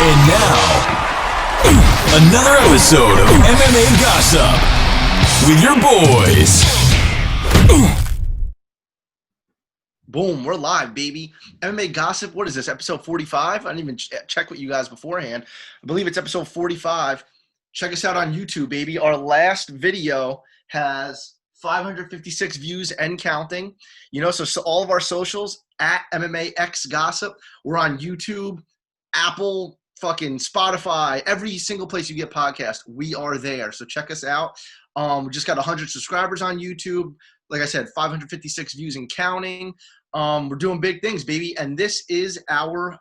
And now, another episode of MMA Gossip with your boys. Boom, we're live, baby. MMA Gossip, what is this, episode 45? I didn't even check with you guys beforehand. I believe it's episode 45. Check us out on YouTube, baby. Our last video has 556 views and counting. So all of our socials, at MMA X Gossip. We're on YouTube, Apple, fucking Spotify, every single place you get podcasts, we are there. So check us out. We just got 100 subscribers on YouTube. Like I said, 556 views and counting. We're doing big things, baby. And this is our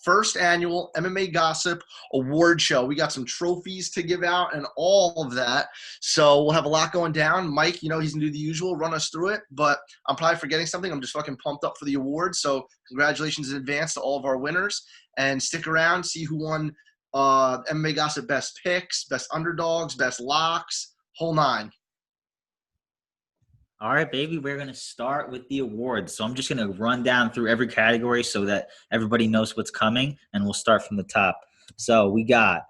first annual MMA Gossip award show. We got some trophies to give out and all of that. So we'll have a lot going down. Mike, he's going to do the usual, run us through it. But I'm probably forgetting something. I'm just fucking pumped up for the awards. So congratulations in advance to all of our winners. And stick around, see who won MMA Gossip Best Picks, Best Underdogs, Best Locks, whole nine. All right, baby, we're going to start with the awards. So I'm just going to run down through every category so that everybody knows what's coming, and we'll start from the top. So we got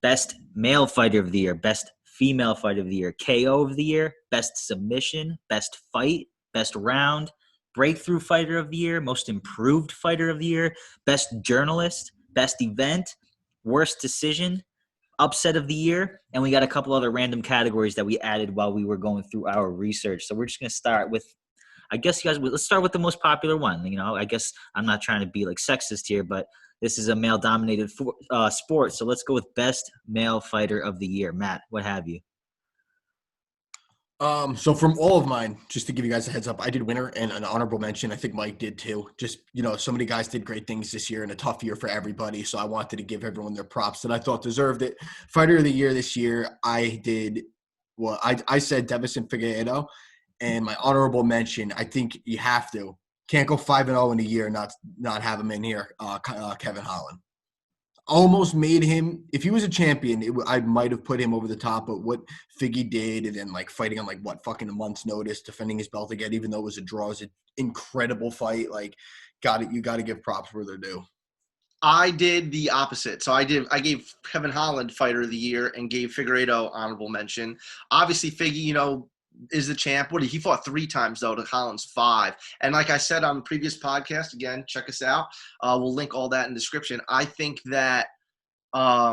Best Male Fighter of the Year, Best Female Fighter of the Year, KO of the Year, Best Submission, Best Fight, Best Round, Breakthrough Fighter of the Year, Most Improved Fighter of the Year, Best Journalist, Best Event, Worst Decision, Upset of the Year, and we got a couple other random categories that we added while we were going through our research. So we're just going to start with, I guess you guys, let's start with the most popular one. I guess I'm not trying to be like sexist here, but this is a male-dominated sport. So let's go with Best Male Fighter of the Year. Matt, what have you? So from all of mine, just to give you guys a heads up, I did winner and an honorable mention. I think Mike did too. Just, so many guys did great things this year and a tough year for everybody. So I wanted to give everyone their props that I thought deserved it. Fighter of the Year this year, I said Davison Figueiredo, and my honorable mention, I think you have to. Can't go 5-0 in a year, not have him in here, Kevin Holland. Almost made him, if he was a champion, I might have put him over the top, but what Figgy did and then fighting on fucking a month's notice, defending his belt again, even though it was a draw, it was an incredible fight. You got to give props where they're due. I did the opposite. So I gave Kevin Holland Fighter of the Year and gave Figueiredo honorable mention. Obviously, Figgy, is the champ. He fought 3 times, though, to Holland's 5. And like I said on the previous podcast, again, check us out. We'll link all that in the description. I think that I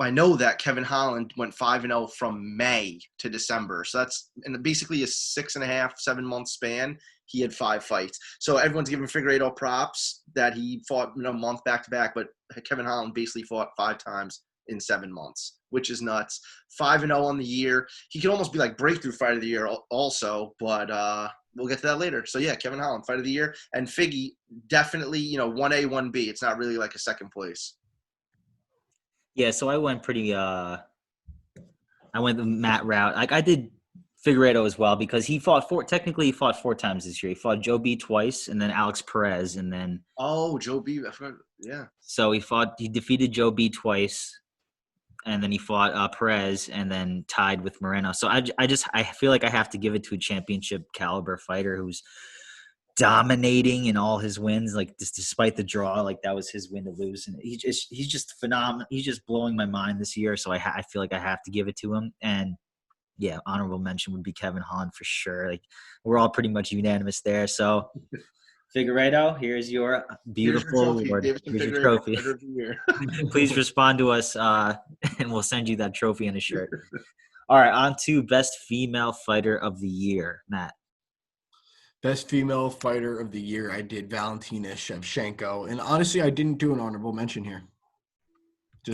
know that Kevin Holland went 5-0 from May to December. So that's in basically a 6.5, 7-month span. He had 5 fights. So everyone's giving Figueiredo props that he fought month back-to-back, but Kevin Holland basically fought 5 times in 7 months, which is nuts. 5-0 on the year. He could almost be like breakthrough fight of the year also, but we'll get to that later. So yeah, Kevin Holland, fight of the year. And Figgy, definitely, 1A, 1B. It's not really like a second place. Yeah, so I went I went the Matt route. I did Figueiredo as well because he fought 4 times this year. He fought Joe B twice and then Alex Perez and then. Oh, Joe B. I forgot. Yeah. So he defeated Joe B twice. And then he fought Perez and then tied with Moreno. So I feel like I have to give it to a championship caliber fighter who's dominating in all his wins. Despite the draw, that was his win to lose. And he's just phenomenal. He's just blowing my mind this year. So I feel like I have to give it to him. And yeah, honorable mention would be Kevin Holland for sure. We're all pretty much unanimous there. So Figueiredo, here's your beautiful award. Here's your trophy. Please respond to us, and we'll send you that trophy and a shirt. All right, on to Best Female Fighter of the Year, Matt. Best Female Fighter of the Year, I did Valentina Shevchenko. And honestly, I didn't do an honorable mention here.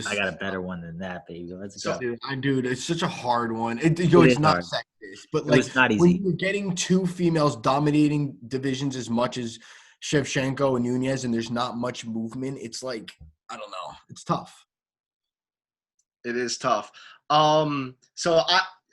I got a better one than that, baby. Let's go. Dude, it's such a hard one. It's not hard. sexist, but it's not easy. When you're getting 2 females dominating divisions as much as Shevchenko and Nunez, and there's not much movement, it's I don't know. It's tough. It is tough.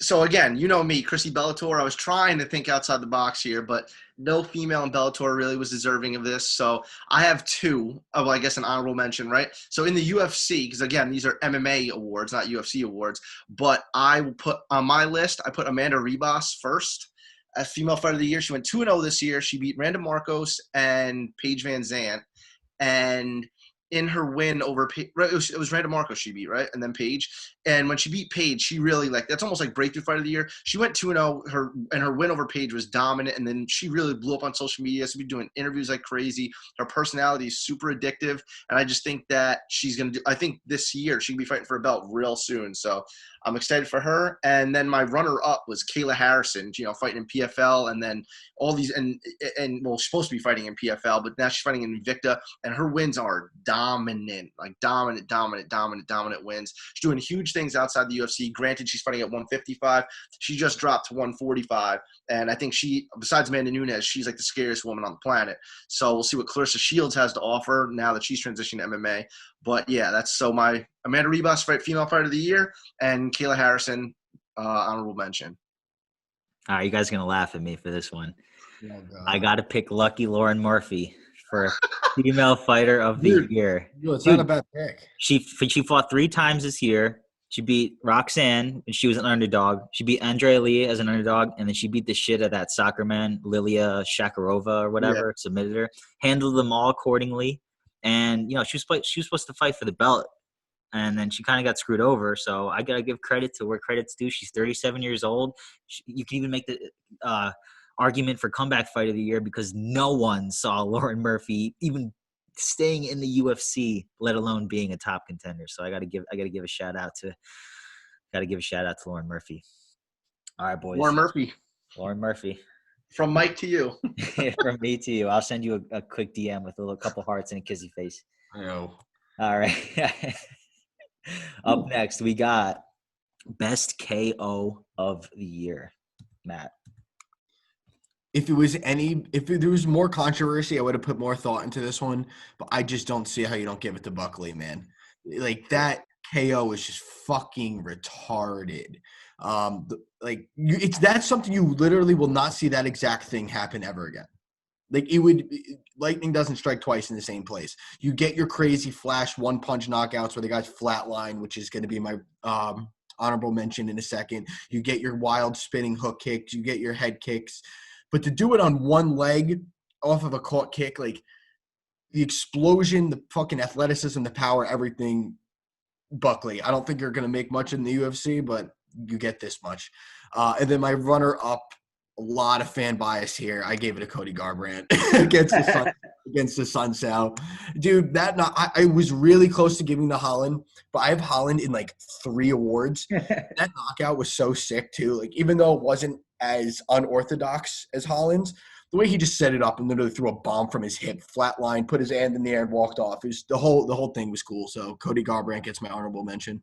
So again, me, Chrissy Bellator. I was trying to think outside the box here, but no female in Bellator really was deserving of this. So I have 2. I guess an honorable mention, right? So in the UFC, because again, these are MMA awards, not UFC awards. But I will put on my list. I put Amanda Ribas first as female fighter of the year. She went 2-0 this year. She beat Randa Marcos and Paige Van Zandt. And in her win over right, it was Randa Marco she beat, right? And then Paige. And when she beat Paige, she really that's almost like breakthrough fight of the year. She went 2-0. Her win over Paige was dominant, and then she really blew up on social media. So be doing interviews like crazy. Her personality is super addictive, and I just think that she's gonna do. I think this year she can be fighting for a belt real soon. So I'm excited for her. And then my runner-up was Kayla Harrison, fighting in PFL, and then all these and well, she's supposed to be fighting in PFL, but now she's fighting in Invicta, and her wins are dominant, like dominant wins. She's doing huge things outside the UFC. Granted, she's fighting at 155. She just dropped to 145, and I think besides Amanda Nunes, she's like the scariest woman on the planet. So we'll see what Clarissa Shields has to offer now that she's transitioning to MMA. But yeah, that's so my Amanda Ribas female fighter of the year, and Kayla Harrison honorable mention. All right, you guys are going to laugh at me for this one. Oh, God. I got to pick Lucky Lauren Murphy for female fighter of the year. It's not a bad pick. She fought 3 times this year. She beat Roxanne, and she was an underdog. She beat Andrea Lee as an underdog, and then she beat the shit out of that soccer man, Lilia Shakarova or whatever, submitted her. Handled them all accordingly. And, she was supposed to fight for the belt, and then she kind of got screwed over. So I got to give credit to where credit's due. She's 37 years old. You can even make the argument for comeback fight of the year because no one saw Lauren Murphy even staying in the UFC, let alone being a top contender. So I got to give a shout out to Lauren Murphy. All right, boys. Lauren Murphy. From Mike to you. From me to you. I'll send you a quick DM with a couple hearts and a kissy face. I know. All right. Up next, we got best KO of the year, Matt. If there was more controversy, I would have put more thought into this one, but I just don't see how you don't give it to Buckley, man. Like that KO is just fucking retarded. That's something you literally will not see that exact thing happen ever again. Lightning doesn't strike twice in the same place. You get your crazy flash one punch knockouts where the guy's flatline, which is going to be my honorable mention in a second. You get your wild spinning hook kicks. You get your head kicks. But to do it on one leg off of a caught kick, like the explosion, the fucking athleticism, the power, everything, Buckley. I don't think you're going to make much in the UFC, but you get this much. And then my runner-up, a lot of fan bias here. I gave it to Cody Garbrandt against the Sun Sal. Dude, I was really close to giving to Holland, but I have Holland in like 3 awards. That knockout was so sick too. Like even though it wasn't as unorthodox as Holland's, the way he just set it up and literally threw a bomb from his hip, flatline, put his hand in the air and walked off. The whole thing was cool. So Cody Garbrandt gets my honorable mention.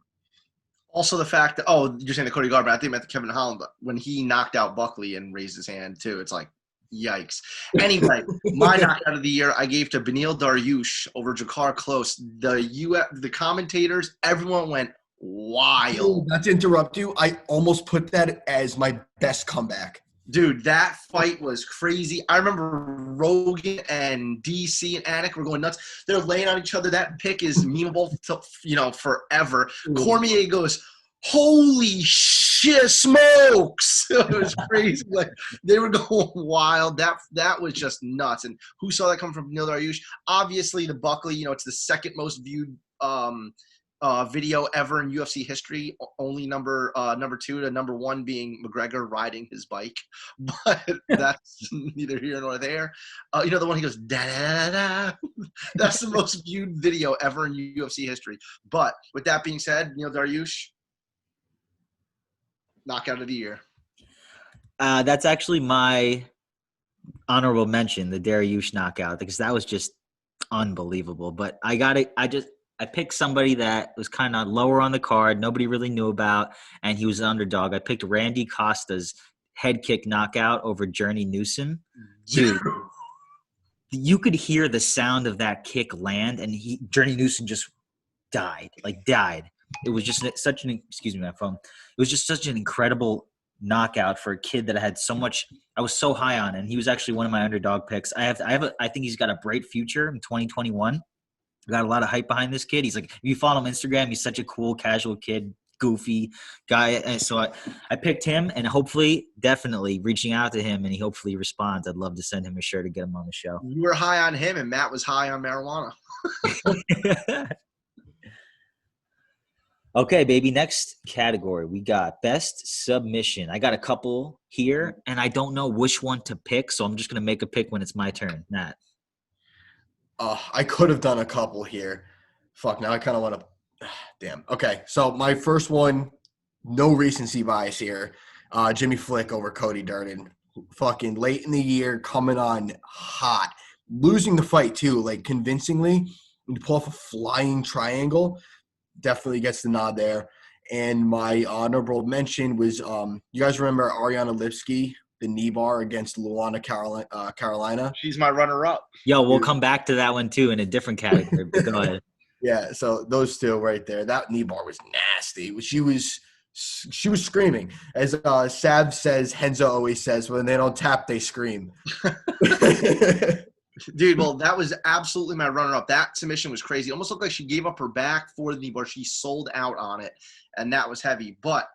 Also the fact that, you're saying the Cody Garbrandt, I think about the Kevin Holland, but when he knocked out Buckley and raised his hand too, it's like, yikes. Anyway, my knockout of the year I gave to Beneil Dariush over Jakar Close. The commentators, everyone went wild. Not to interrupt you, I almost put that as my best comeback. Dude, that fight was crazy. I remember Rogan and DC and Anik were going nuts. They're laying on each other. That pick is memeable forever. Cormier goes, holy shit smokes. It was crazy. Like they were going wild. That was just nuts. And who saw that come from Beneil Dariush? Obviously the Buckley, it's the second most viewed video ever in UFC history, only number 2 to number 1 being McGregor riding his bike, but that's neither here nor there. The one he goes da da da. That's the most viewed video ever in UFC history. But with that being said, Dariush, knockout of the year. That's actually my honorable mention, the Dariush knockout, because that was just unbelievable. But I picked somebody that was kind of lower on the card, nobody really knew about, and he was an underdog. I picked Randy Costa's head kick knockout over Journey Newsom. Dude, you could hear the sound of that kick land, and Journey Newsom just died. It was just excuse me, my phone. It was just such an incredible knockout for a kid that I was so high on, and he was actually one of my underdog picks. I think he's got a bright future in 2021. Got a lot of hype behind this kid. He's like, if you follow him on Instagram, he's such a cool, casual kid, goofy guy. And so I picked him, and hopefully, definitely reaching out to him, and he hopefully responds. I'd love to send him a shirt to get him on the show. You were high on him, and Matt was high on marijuana. Okay, baby. Next category, we got best submission. I got a couple here, and I don't know which one to pick, so I'm just gonna make a pick when it's my turn. Matt. I could have done a couple here. Fuck, now I kind of want to – damn. Okay, so my first one, no recency bias here. Jimmy Flick over Cody Durden. Fucking late in the year, coming on hot. Losing the fight, too, like convincingly. And to pull off a flying triangle – definitely gets the nod there. And my honorable mention was you guys remember Ariana Lipsky, the knee bar against Luana Carolina? She's my runner-up. Yo, we'll come back to that one too in a different category. But go ahead. Yeah, so those two right there. That knee bar was nasty. She was screaming. As Sav says, Henzo always says, when they don't tap, they scream. Dude, well, that was absolutely my runner-up. That submission was crazy. It almost looked like she gave up her back for the knee bar. She sold out on it, and that was heavy. But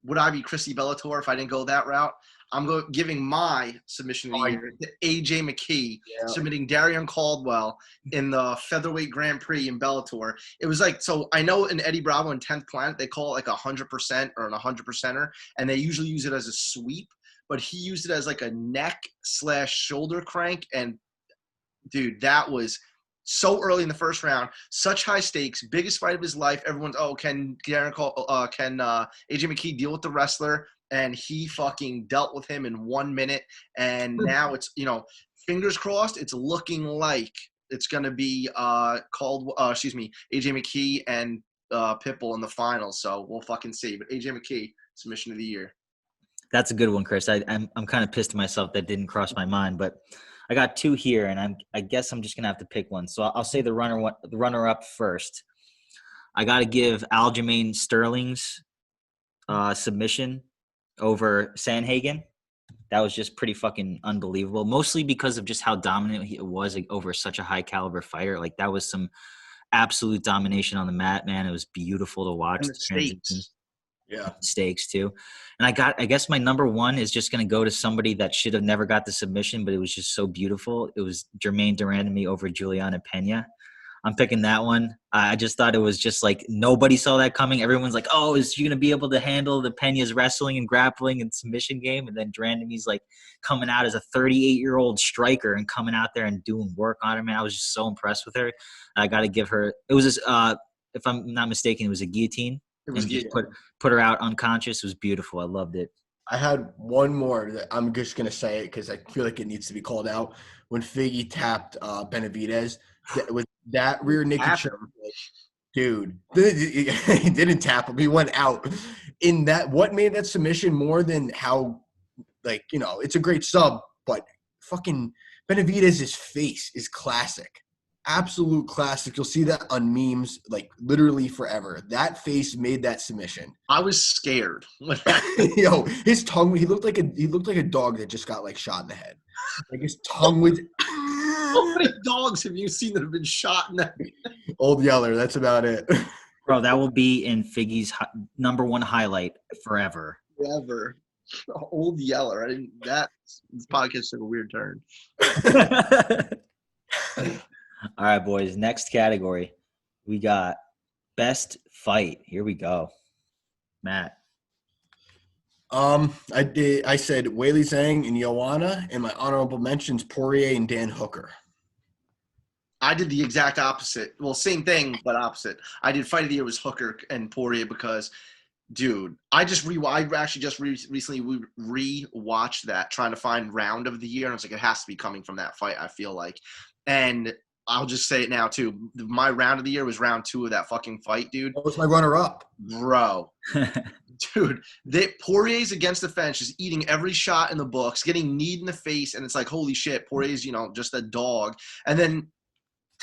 would I be Chrissy Bellator if I didn't go that route? I'm giving my submission of the year to AJ McKee, submitting Darian Caldwell in the featherweight Grand Prix in Bellator. It was like, so I know in Eddie Bravo and 10th Planet, they call it like 100% or an 100%er, and they usually use it as a sweep, but he used it as like a neck/shoulder crank, and dude, that was so early in the first round, such high stakes, biggest fight of his life. Everyone's, can AJ McKee deal with the wrestler? And he fucking dealt with him in 1 minute. And now it's, fingers crossed, it's looking like it's going to be AJ McKee and Pitbull in the finals. So we'll fucking see. But AJ McKee, submission of the year. That's a good one, Chris. I'm kind of pissed at myself that didn't cross my mind, but I got two here, and I guess I'm just gonna have to pick one. So I'll say the runner-up first. I got to give Aljamain Sterling's submission over Sanhagen. That was just pretty fucking unbelievable, mostly because of just how dominant it was over such a high-caliber fighter. Like, that was some absolute domination on the mat, man. It was beautiful to watch. And the stakes. Yeah. Stakes too. And I guess my number one is just going to go to somebody that should have never got the submission, but it was just so beautiful. It was Jermaine Durandamy over Juliana Pena. I'm picking that one. I just thought it was just like nobody saw that coming. Everyone's like, oh, is she going to be able to handle the Pena's wrestling and grappling and submission game? And then Durandamy's like coming out as a 38-year-old striker and coming out there and doing work on her, man. I was just so impressed with her. I got to give her – it was just, if I'm not mistaken, it was a guillotine. And just put her out unconscious. It was beautiful. I loved it. I had one more that I'm just going to say it because I feel like it needs to be called out. When Figgy tapped Benavidez, with that rear naked choke, dude, he didn't tap him. He went out. In that, what made that submission more than how, it's a great sub, but fucking Benavidez's face is classic. Absolute classic. You'll see that on memes literally forever. That face made that submission. I was scared. Yo, his tongue, he looked like a dog that just got shot in the head. Like his tongue was How many dogs have you seen that have been shot in the head? Old Yeller, that's about it. Bro, that will be in Figgy's number one highlight forever. Forever. Old Yeller. This podcast took a weird turn. All right, boys. Next category. We got best fight. Here we go. Matt. I said Weili Zhang and Joanna, and my honorable mentions Poirier and Dan Hooker. I did the exact opposite. Well, same thing, but opposite. I did fight of the year was Hooker and Poirier because, dude, I actually just recently re-watched that, trying to find round of the year, and I was like, it has to be coming from that fight, I feel like. And I'll just say it now, too. My round of the year was round 2 of that fucking fight, dude. That was my runner-up. Bro. Dude, Poirier's against the fence, just eating every shot in the books, getting kneed in the face, and it's like, holy shit, Poirier's, just a dog. And then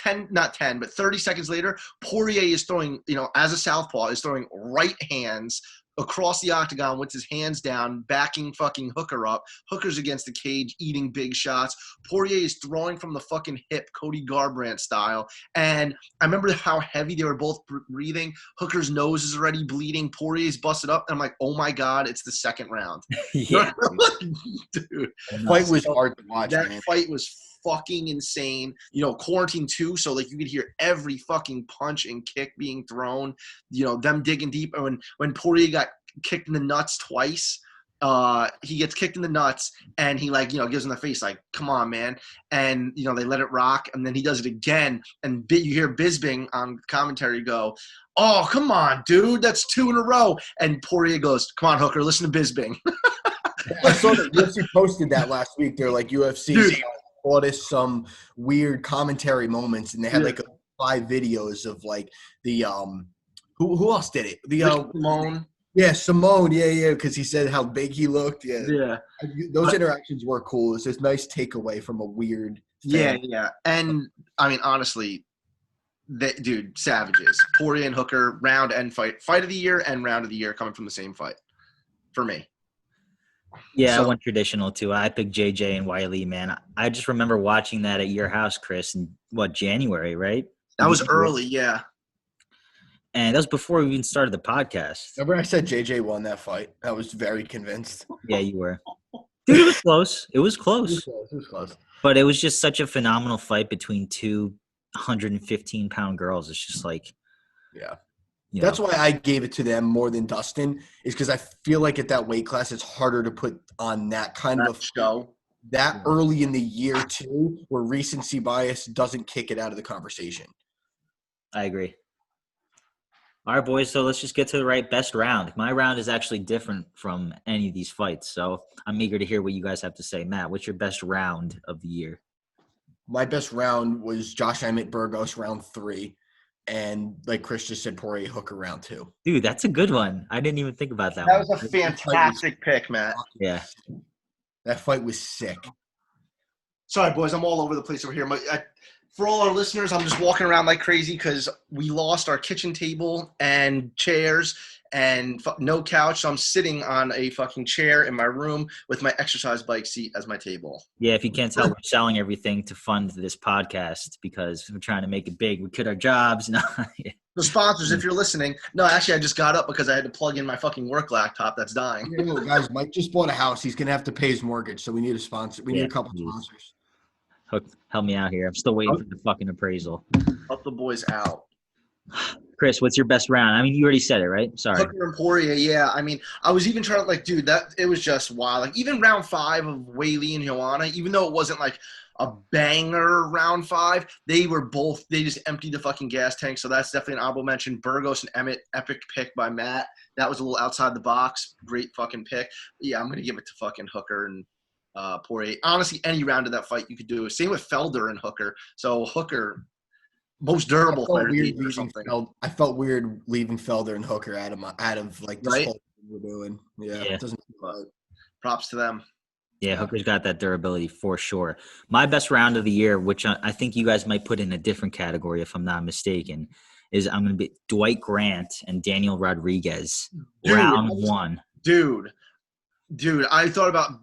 30 seconds later, Poirier is throwing, as a southpaw, is throwing right hands across the octagon with his hands down, backing fucking Hooker up. Hooker's against the cage, eating big shots. Poirier is throwing from the fucking hip, Cody Garbrandt style. And I remember how heavy they were both breathing. Hooker's nose is already bleeding. Poirier's busted up. And I'm like, oh my God, it's the second round. Yeah. Dude. The fight was hard to watch, That man. fight was fucking insane. Quarantine too, so like you could hear every fucking punch and kick being thrown. Them digging deep. And when Poirier got kicked in the nuts twice, he gets kicked in the nuts and he gives him the face like, come on, man. And they let it rock, and then he does it again, and you hear Bisping on commentary go, oh, come on, dude, that's 2 in a row. And Poirier goes, come on, Hooker, listen to Bisping. I saw that UFC posted that last week. They're like, UFC brought us some weird commentary moments, and they had like 5 videos of like the who else did it? The Simone. Yeah, Simone. Yeah, because he said how big he looked. Yeah. Those interactions were cool. It's just nice takeaway from a weird thing. Yeah. And I mean, honestly, dude, savages. Poirier and Hooker, round and fight of the year and round of the year coming from the same fight for me. Yeah, I went traditional too. I picked JJ and Wiley, man. I just remember watching that at your house, Chris, in January, right? That was early, yeah. And that was before we even started the podcast. Remember I said JJ won that fight? I was very convinced. Yeah, you were. Dude, it was close. It was close. It was close. But it was just such a phenomenal fight between 2 115-pound girls. It's just like, yeah. That's why I gave it to them more than Dustin, is because I feel like at that weight class, it's harder to put on that kind of a show that early in the year too, where recency bias doesn't kick it out of the conversation. I agree. All right, boys. So let's just get to the best round. My round is actually different from any of these fights. So I'm eager to hear what you guys have to say. Matt, what's your best round of the year? My best round was Josh Emmett Burgos round 3. And like Chris just said, Poirier Hooker round 2. Dude, that's a good one. I didn't even think about that one. That was a fantastic pick, Matt. Yeah. That fight was sick. Sorry, boys. I'm all over the place over here. For all our listeners, I'm just walking around like crazy because we lost our kitchen table and chairs and no couch. So I'm sitting on a fucking chair in my room with my exercise bike seat as my table. Yeah, if you can't tell, we're selling everything to fund this podcast because we're trying to make it big. We quit our jobs. The sponsors, if you're listening. No, actually, I just got up because I had to plug in my fucking work laptop that's dying. Yeah, guys, Mike just bought a house. He's going to have to pay his mortgage, so we need a sponsor. We need a couple sponsors. Help me out here. I'm still waiting for the fucking appraisal. Help the boys out. Chris, what's your best round? I mean, you already said it, right? Sorry. Hooker and Poirier, yeah. I mean, I was even trying to, dude, it was just wild. Like, even round 5 of Weili and Joanna, even though it wasn't, like, a banger round 5, they just emptied the fucking gas tank, so that's definitely an honorable mention. Burgos and Emmett, epic pick by Matt. That was a little outside the box. Great fucking pick. Yeah, I'm going to give it to fucking Hooker and Poirier. Honestly, any round of that fight you could do. Same with Felder and Hooker. So, Hooker – most durable fighter or something. I felt weird leaving Felder and Hooker out of like this whole thing we're doing. Yeah. It doesn't feel right. Props to them. Yeah, Hooker's got that durability for sure. My best round of the year, which I think you guys might put in a different category if I'm not mistaken, is I'm going to be Dwight Grant and Daniel Rodriguez, round 1. Dude, I thought about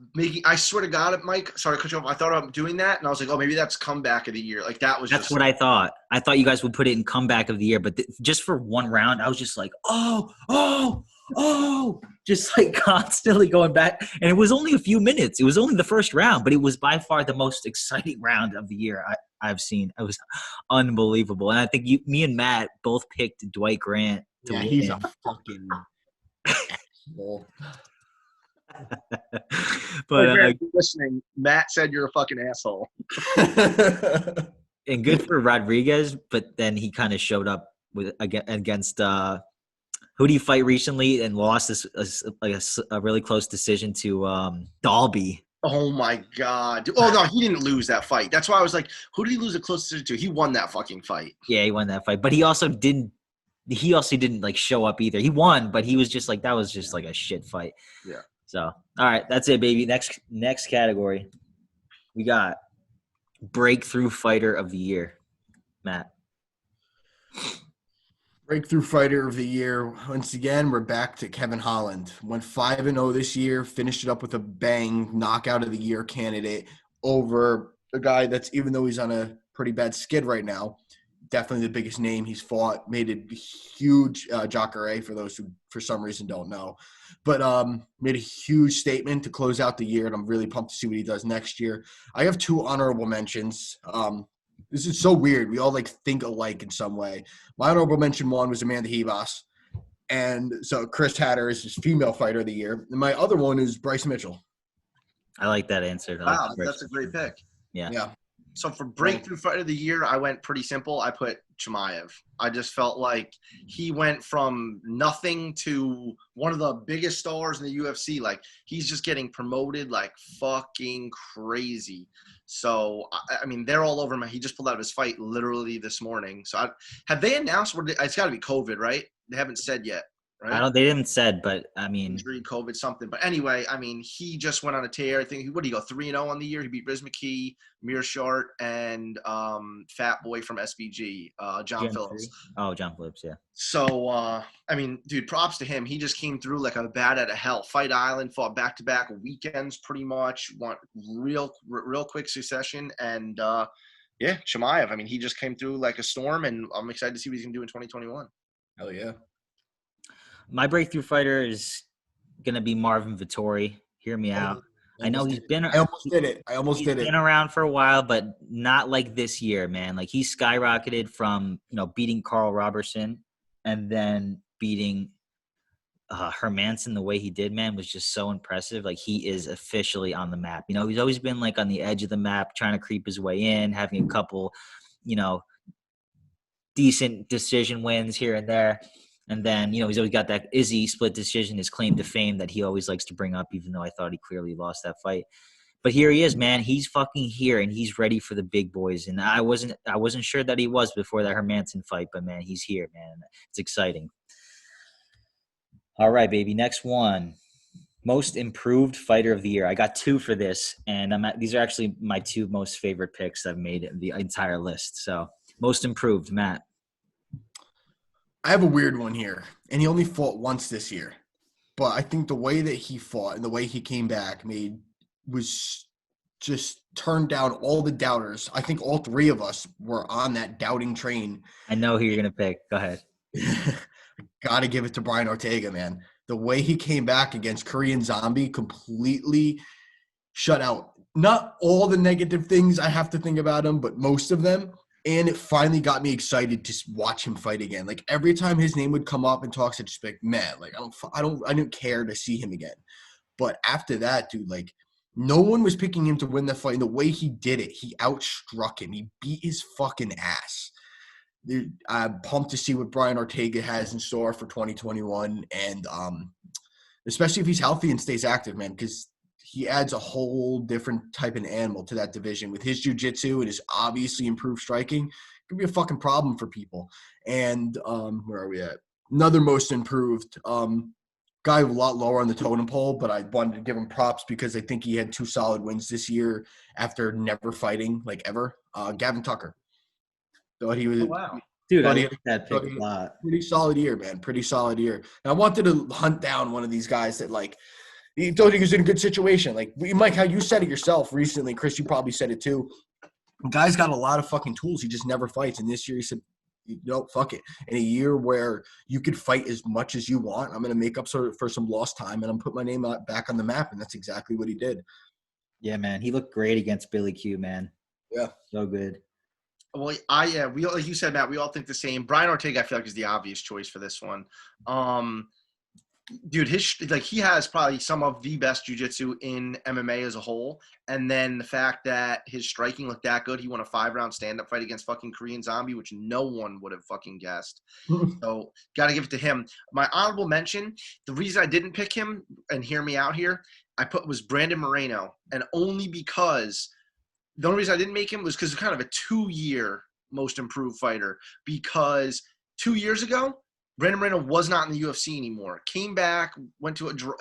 I swear to God, Mike, sorry to cut you off. I thought about doing that, and I was like, oh, maybe that's comeback of the year. Like, that's what I thought. I thought you guys would put it in comeback of the year, but just for one round, I was just like, oh, just like constantly going back. And it was only a few minutes. It was only the first round, but it was by far the most exciting round of the year I've seen. It was unbelievable. And I think me and Matt both picked Dwight Grant to win. He's a fucking asshole. But listening, Matt said you're a fucking asshole. And good for Rodriguez, but then he kind of showed up against who did he fight recently and lost a really close decision to Dalby. Oh my God! Oh no, he didn't lose that fight. That's why I was like, who did he lose a close decision to? He won that fucking fight. Yeah, he won that fight, but he also didn't like show up either. He won, but he was just like that was just like a shit fight. Yeah. So, all right, that's it, baby. Next category, we got breakthrough fighter of the year. Matt. Breakthrough fighter of the year. Once again, we're back to Kevin Holland. Went 5-0 this year, finished it up with a bang, knockout of the year candidate over a guy that's, even though he's on a pretty bad skid right now, definitely the biggest name he's fought. Made a huge Jacare, for those who for some reason don't know. But made a huge statement to close out the year, and I'm really pumped to see what he does next year. I have 2 honorable mentions. This is so weird. We all like think alike in some way. My honorable mention 1 was Amanda Ribas. And so Chris Hatter is his female fighter of the year. And my other one is Bryce Mitchell. I like that answer. Wow, that's a great pick. Yeah. So for breakthrough fighter of the year, I went pretty simple. I put Chimaev. I just felt like he went from nothing to one of the biggest stars in the UFC. Like, he's just getting promoted like fucking crazy. So, I mean, they're all over him. He just pulled out of his fight literally this morning. So, have they announced it's got to be COVID, right? They haven't said yet, right? They didn't said, but I mean, injury, COVID, something. But anyway, I mean, he just went on a tear. I think, what did he go, 3-0 on the year? He beat Riz McKee, Mearshart, and Fat Boy from SBG, John Phillips. Oh, John Phillips, yeah. So, I mean, dude, props to him. He just came through like a bat out of hell. Fight Island, fought back-to-back weekends pretty much, want real quick succession. And, yeah, Chimaev, I mean, he just came through like a storm, and I'm excited to see what he's going to do in 2021. Hell yeah. My breakthrough fighter is going to be Marvin Vettori. Hear me out. I know he's been – I almost did it. He's been around for a while, but not like this year, man. Like, he skyrocketed from, beating Carl Robertson and then beating Hermanson the way he did, man, was just so impressive. Like, he is officially on the map. He's always been, like, on the edge of the map, trying to creep his way in, having a couple, decent decision wins here and there. And then, he's always got that Izzy split decision, his claim to fame that he always likes to bring up, even though I thought he clearly lost that fight. But here he is, man. He's fucking here, and he's ready for the big boys. And I wasn't sure that he was before that Hermanson fight, but, man, he's here, man. It's exciting. All right, baby. Next one. Most improved fighter of the year. I got 2 for this, and these are actually my 2 most favorite picks I've made in the entire list. So, most improved, Matt. I have a weird one here, and he only fought once this year. But I think the way that he fought and the way he came back was just turned down all the doubters. I think all 3 of us were on that doubting train. I know who you're going to pick. Go ahead. Got to give it to Brian Ortega, man. The way he came back against Korean Zombie completely shut out not all the negative things I have to think about him, but most of them. And it finally got me excited to watch him fight again. Like, every time his name would come up and talks, I'd just be like, man, like, I didn't care to see him again. But after that, dude, like, no one was picking him to win the fight. And the way he did it, he outstruck him. He beat his fucking ass. Dude, I'm pumped to see what Brian Ortega has in store for 2021. And especially if he's healthy and stays active, man, because he adds a whole different type of animal to that division with his jiu-jitsu and his obviously improved striking. It could be a fucking problem for people. And where are we at? Another most improved guy a lot lower on the totem pole, but I wanted to give him props because I think he had 2 solid wins this year after never fighting, like, ever. Gavin Tucker. Thought he was – wow. Dude, I like that pick a lot. Pretty solid year, man. Pretty solid year. And I wanted to hunt down one of these guys that, like – he thought he was in a good situation. Like, Mike, how you said it yourself recently, Chris, you probably said it too. The guy's got a lot of fucking tools. He just never fights. And this year he said, fuck it. In a year where you could fight as much as you want, I'm going to make up for some lost time, and I'm put my name back on the map. And that's exactly what he did. Yeah, man. He looked great against Billy Q, man. Yeah. So good. Well, we like you said, Matt, we all think the same. Brian Ortega, I feel like, is the obvious choice for this one. Dude, he has probably some of the best jiu-jitsu in MMA as a whole. And then the fact that his striking looked that good, he won a 5-round stand-up fight against fucking Korean Zombie, which no one would have fucking guessed. So, got to give it to him. My honorable mention, the reason I didn't pick him, and hear me out here, was Brandon Moreno. And only because the only reason I didn't make him was because of kind of a 2-year most improved fighter. Because 2 years ago, Brandon Moreno was not in the UFC anymore. Came back,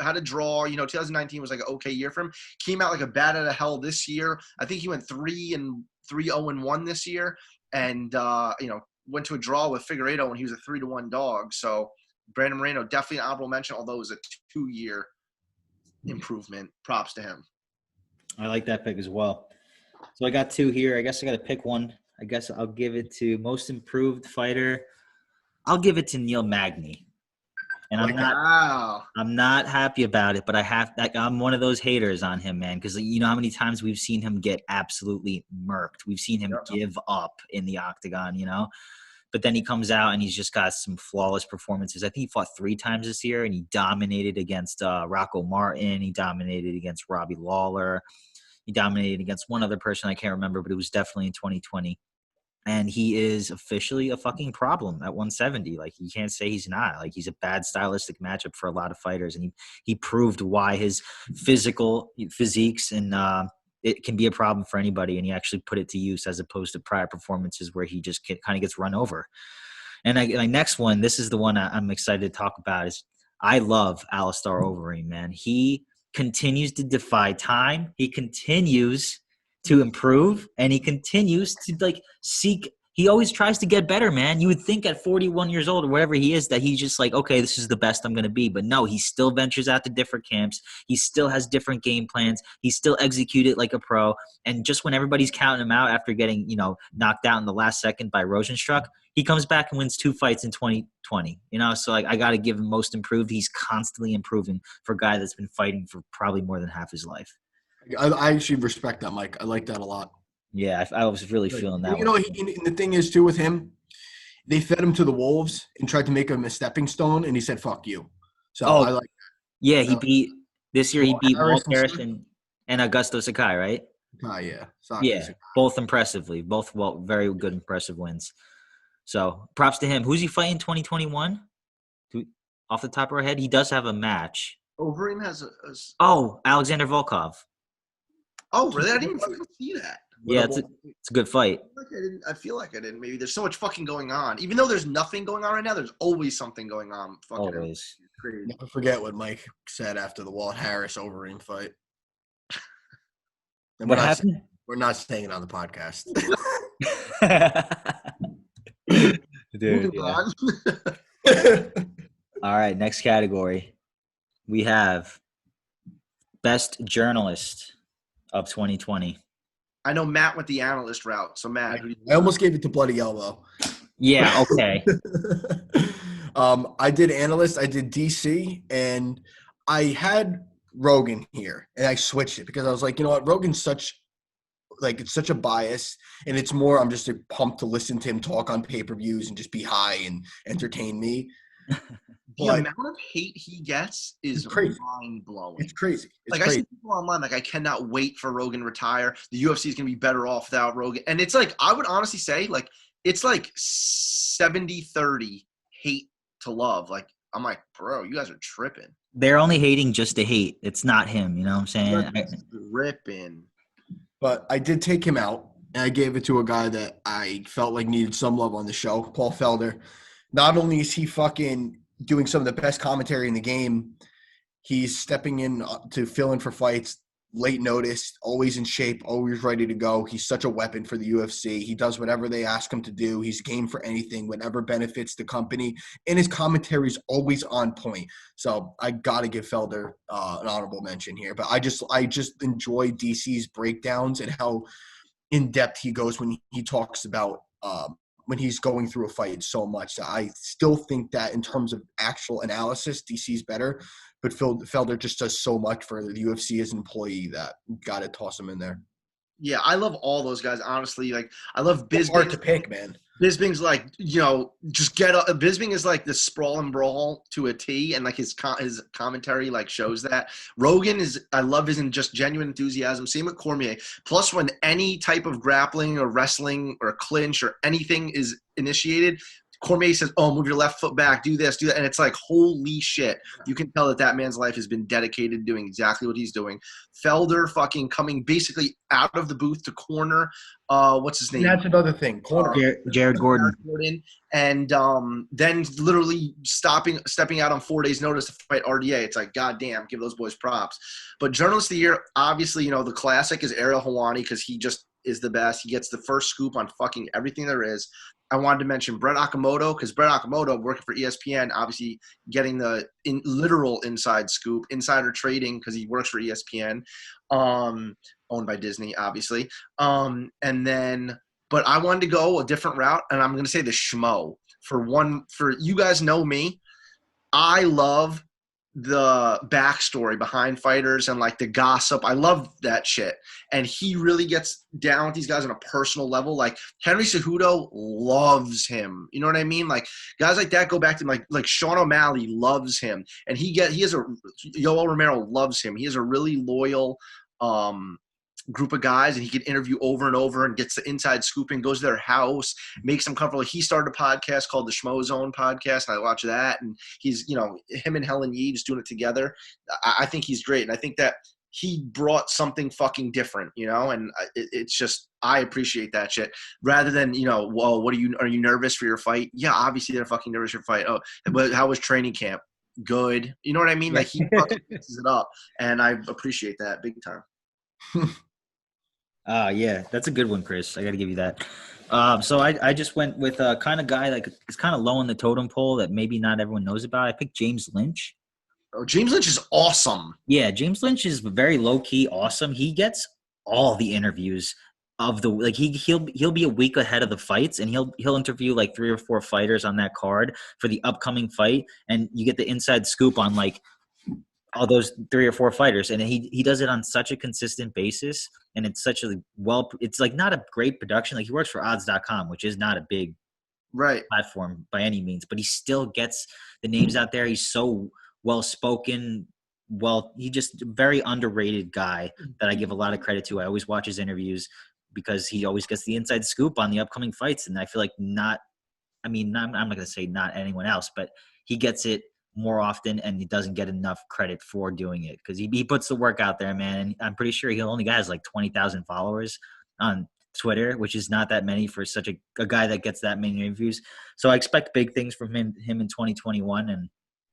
had a draw. 2019 was like an okay year for him. Came out like a bat out of hell this year. I think he went 3-0-1 this year. and went to a draw with Figueiredo when he was a 3-1 dog. So Brandon Moreno, definitely an honorable mention, although it was a 2-year improvement. Props to him. I like that pick as well. So I got 2 here. I guess I got to pick one. I guess I'll give it to most improved fighter. I'll give it to Neil Magny. And I'm not happy about it, but I'm one of those haters on him, man, because you know how many times we've seen him get absolutely murked. We've seen him give up in the octagon, But then he comes out and he's just got some flawless performances. I think he fought 3 times this year, and he dominated against Rocco Martin. He dominated against Robbie Lawler. He dominated against one other person I can't remember, but it was definitely in 2020. And he is officially a fucking problem at 170. Like, you can't say he's not. Like, he's a bad stylistic matchup for a lot of fighters. And he proved why his physiques and it can be a problem for anybody. And he actually put it to use as opposed to prior performances where he just kind of gets run over. And my next one, this is the one I'm excited to talk about, is I love Alistair Overeem, man. He continues to defy time. He continues to improve, and he continues to seek. He always tries to get better, man. You would think at 41 years old or whatever he is that he's just like, okay, this is the best I'm going to be. But no, he still ventures out to different camps. He still has different game plans. He still executed like a pro. And just when everybody's counting him out after getting, knocked out in the last second by Rosenstruck, he comes back and wins 2 fights in 2020. So I got to give him most improved. He's constantly improving for a guy that's been fighting for probably more than half his life. I actually respect that, Mike. I like that a lot. Yeah, I was really feeling that. And the thing is, too, with him, they fed him to the wolves and tried to make him a stepping stone, and he said, fuck you. So I like that. Yeah, he beat – this year he beat Walt Harris and Augusto Sakai, right? Yeah. Yeah, both impressively. Both very good, impressive wins. So props to him. Who's he fighting in 2021? Off the top of our head, he does have a match. Overeem has Alexander Volkov. Oh, really? I didn't even see that. Yeah, it's a good fight. I feel like I didn't. Maybe there's so much fucking going on. Even though there's nothing going on right now, there's always something going on. Always. Crazy. Never forget what Mike said after the Walt Harris Overeem fight. What happened? We're not saying it on the podcast. Dude, All right, next category. We have Best Journalist of 2020. I know Matt went the analyst route. So, Matt. I almost gave it to Bloody Elbow. Yeah, okay. I did analyst. I did DC. And I had Rogan here. And I switched it because I was like, you know what? Rogan's it's such a bias. And it's more I'm just pumped to listen to him talk on pay-per-views and just be high and entertain me. The amount of hate he gets is crazy. Mind-blowing. It's crazy. I see people online I cannot wait for Rogan to retire. The UFC is going to be better off without Rogan. And it's I would honestly say, it's 70-30 hate to love. I'm like, bro, you guys are tripping. They're only hating just to hate. It's not him, you know what I'm saying? Tripping. But I did take him out, and I gave it to a guy that I felt like needed some love on the show, Paul Felder. Not only is he fucking doing some of the best commentary in the game, he's stepping in to fill in for fights, late notice, always in shape, always ready to go. He's such a weapon for the UFC. He does whatever they ask him to do. He's game for anything, whatever benefits the company. And his commentary is always on point. So I got to give Felder an honorable mention here. But I just enjoy DC's breakdowns and how in-depth he goes when he talks about when he's going through a fight so much. So I still think that in terms of actual analysis, DC's better. But Felder just does so much for the UFC as an employee that got to toss him in there. Yeah, I love all those guys, honestly. I love Bisping. It's hard to pick, man. Bisping's just get up. Bisping is the sprawl and brawl to a T, and his commentary shows that. Rogan I love his just genuine enthusiasm. Same with Cormier. Plus, when any type of grappling or wrestling or clinch or anything is initiated, Cormier says, oh, move your left foot back, do this, do that. And it's holy shit. You can tell that man's life has been dedicated to doing exactly what he's doing. Felder fucking coming basically out of the booth to corner. What's his name? And that's another thing. Corner. Jared Gordon. And then literally stepping out on 4 days' notice to fight RDA. It's goddamn, give those boys props. But Journalist of the Year, obviously, the classic is Ariel Helwani because he just is the best. He gets the first scoop on fucking everything there is. I wanted to mention Brett Okamoto because Brett Okamoto, working for ESPN, obviously getting the literal inside scoop, insider trading because he works for ESPN, owned by Disney, obviously. But I wanted to go a different route, and I'm going to say the schmo. For you guys know me, I love the backstory behind fighters and like the gossip. I love that shit. And he really gets down with these guys on a personal level. Like Henry Cejudo loves him. You know what I mean? Like guys like that go back to like Sean O'Malley loves him. And Yoel Romero loves him. He has a really loyal group of guys, and he can interview over and over and gets the inside scoop and goes to their house, makes them comfortable. He started a podcast called the Schmo Zone podcast, and I watch that, and he's, him and Helen Yee just doing it together. I think he's great, and I think that he brought something fucking different, and it's just, I appreciate that shit rather than, well, are you nervous for your fight? Yeah, obviously they're fucking nervous for your fight. Oh, but how was training camp? Good. You know what I mean? Like he fucking mixes it up, and I appreciate that big time. Yeah, that's a good one, Chris. I got to give you that. So I just went with a kind of guy like it's kind of low on the totem pole that maybe not everyone knows about. I picked James Lynch. Oh, James Lynch is awesome. Yeah, James Lynch is very low key awesome. He gets all the interviews of he'll be a week ahead of the fights, and he'll interview like 3 or 4 fighters on that card for the upcoming fight, and you get the inside scoop on like all those 3 or 4 fighters, and he does it on such a consistent basis, and it's such a it's like not a great production. Like he works for odds.com, which is not a big platform by any means, but he still gets the names out there. He's so well spoken. He just very underrated guy that I give a lot of credit to. I always watch his interviews because he always gets the inside scoop on the upcoming fights, and I feel like I'm not going to say not anyone else, but he gets it more often, and he doesn't get enough credit for doing it because he puts the work out there, man. And I'm pretty sure he only has like 20,000 followers on Twitter, which is not that many for such a guy that gets that many interviews. So I expect big things from him in 2021, and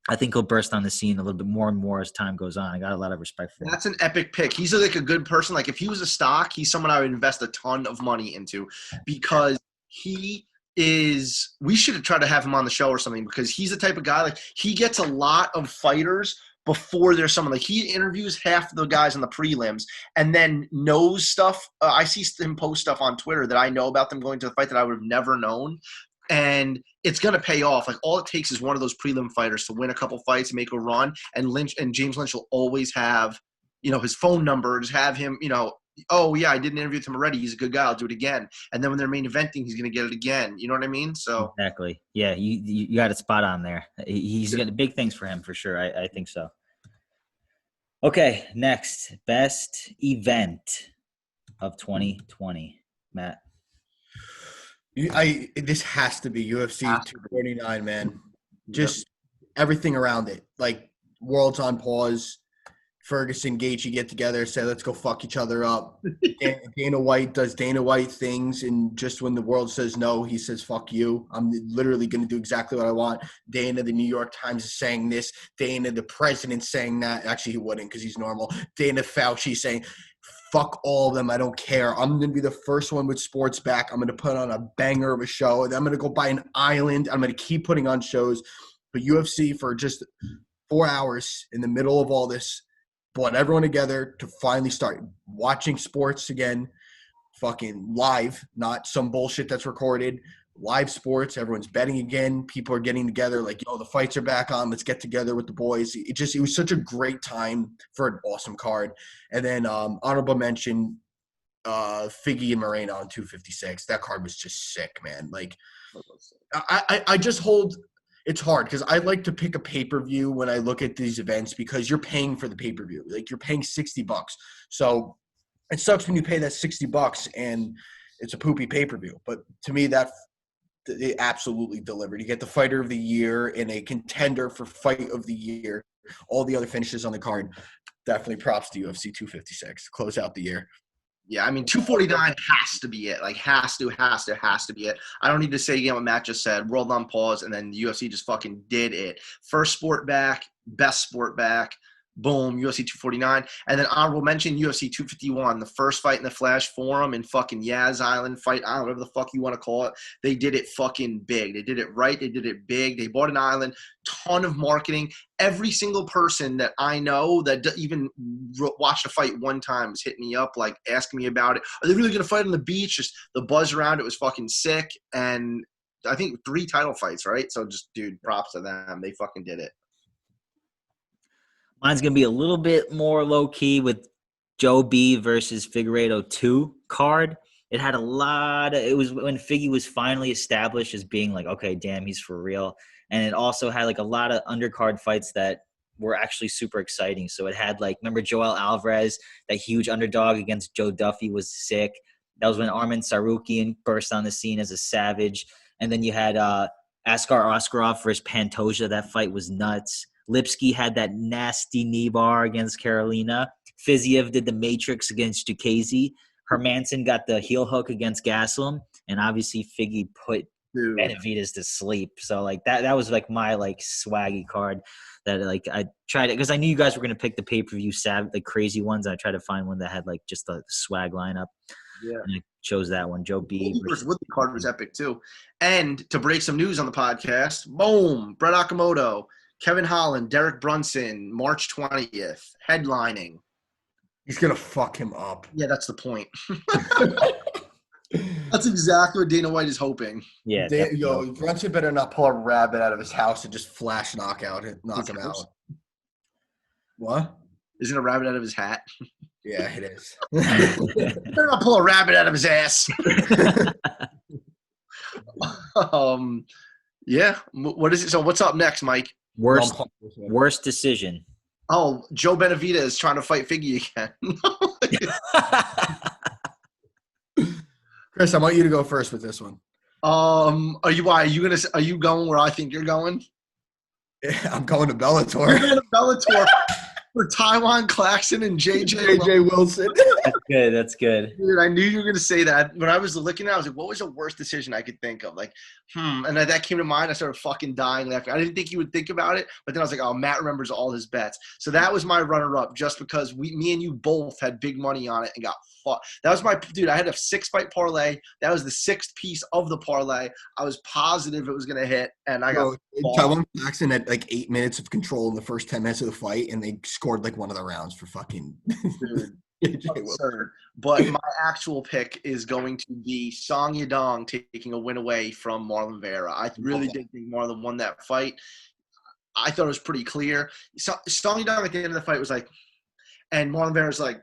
I think he'll burst on the scene a little bit more and more as time goes on. I got a lot of respect for him. That's an epic pick. He's like a good person. Like if he was a stock, he's someone I would invest a ton of money into because we should have tried to have him on the show or something because he's the type of guy, like he gets a lot of fighters before there's someone. Like he interviews half the guys in the prelims and then knows stuff. I see him post stuff on Twitter that I know about them going to the fight that I would have never known. And it's going to pay off. Like all it takes is one of those prelim fighters to win a couple fights and make a run. And James Lynch will always have, his phone number, just have him, oh yeah, I did an interview with him already. He's a good guy. I'll do it again. And then when they're main eventing, he's going to get it again. You know what I mean? So exactly. Yeah. You got it spot on there. He's got big things for him for sure. I think so. Okay. Next, best event of 2020, Matt. This has to be UFC 249, man. Just everything around it. Like world's on pause. Ferguson, Gaethje get together, say, let's go fuck each other up. Dana White does Dana White things, and just when the world says no, he says, fuck you. I'm literally going to do exactly what I want. Dana, the New York Times is saying this. Dana, the president's saying that. Actually, he wouldn't because he's normal. Dana Fauci saying, fuck all of them. I don't care. I'm going to be the first one with sports back. I'm going to put on a banger of a show. I'm going to go buy an island. I'm going to keep putting on shows. But UFC for just 4 hours in the middle of all this brought everyone together to finally start watching sports again, fucking live, not some bullshit that's recorded. Live sports, everyone's betting again. People are getting together like, the fights are back on. Let's get together with the boys. It was such a great time for an awesome card. And then honorable mention, Figgy and Moreno on 256. That card was just sick, man. Like, I just hold – it's hard because I like to pick a pay-per-view when I look at these events because you're paying for the pay-per-view. Like, you're paying $60. So it sucks when you pay that $60 and it's a poopy pay-per-view. But to me, that it absolutely delivered. You get the fighter of the year and a contender for fight of the year. All the other finishes on the card. Definitely props to UFC 256. Close out the year. Yeah, I mean, 249 has to be it. Like, has to be it. I don't need to say again what Matt just said. World on pause, and then the UFC just fucking did it. First sport back, best sport back, Boom, UFC 249. And then honorable mention, UFC 251, the first fight in the Flash Forum in fucking Yaz Island, Fight Island, whatever the fuck you want to call it. They did it fucking big. They did it right. They did it big. They bought an island, ton of marketing. Every single person that I know that even watched a fight one time was hitting me up, like asking me about it. Are they really going to fight on the beach? Just the buzz around it was fucking sick. And I think 3 title fights, right? So just, dude, props to them. They fucking did it. Mine's going to be a little bit more low-key with Joe B versus Figueiredo 2 card. It had a lot of – it was when Figgy was finally established as being like, okay, damn, he's for real. And it also had like a lot of undercard fights that were actually super exciting. So it had like – remember Joel Alvarez, that huge underdog against Joe Duffy was sick. That was when Arman Sarukian burst on the scene as a savage. And then you had Askar Askarov versus Pantoja. That fight was nuts. Lipsky had that nasty knee bar against Carolina. Fiziev did the Matrix against Dukazy. Hermanson got the heel hook against Gaslam. And obviously Figgy put Benavidez to sleep. So like that was like my like swaggy card that like I tried it because I knew you guys were going to pick the pay-per-view the crazy ones. I tried to find one that had like just a swag lineup. Yeah. And I chose that one. Joe B. Woodley card was epic too. And to break some news on the podcast, boom, Brett Okamoto, Kevin Holland, Derek Brunson, March 20th, headlining. He's going to fuck him up. Yeah, that's the point. That's exactly what Dana White is hoping. Yeah. Yo, Brunson better not pull a rabbit out of his house and just flash knock him out. What? Isn't a rabbit out of his hat? Yeah, it is. Better not pull a rabbit out of his ass. Yeah. What is it? So what's up next, Mike? Worst decision. Oh, Joe Benavidez is trying to fight Figgy again. Chris, I want you to go first with this one. Are you going where I think you're going? Yeah, I'm going to Bellator. You're going to Bellator for Taiwan Claxton and JJ Wilson. That's good. Dude, I knew you were going to say that. When I was looking at it, I was like, what was the worst decision I could think of? Like, and that came to mind. I started fucking dying laughing. I didn't think you would think about it, but then I was like, oh, Matt remembers all his bets. So that was my runner-up just because me and you both had big money on it and got fucked. That was dude, I had a 6-fight parlay. That was the 6th piece of the parlay. I was positive it was going to hit, and I got Taiwan Jackson had like 8 minutes of control in the first 10 minutes of the fight, and they scored like one of the rounds for fucking absurd. But my actual pick is going to be Song Yadong taking a win away from Marlon Vera. I really did think Marlon won that fight. I thought it was pretty clear. Song Yadong at the end of the fight was like, and Marlon Vera's like,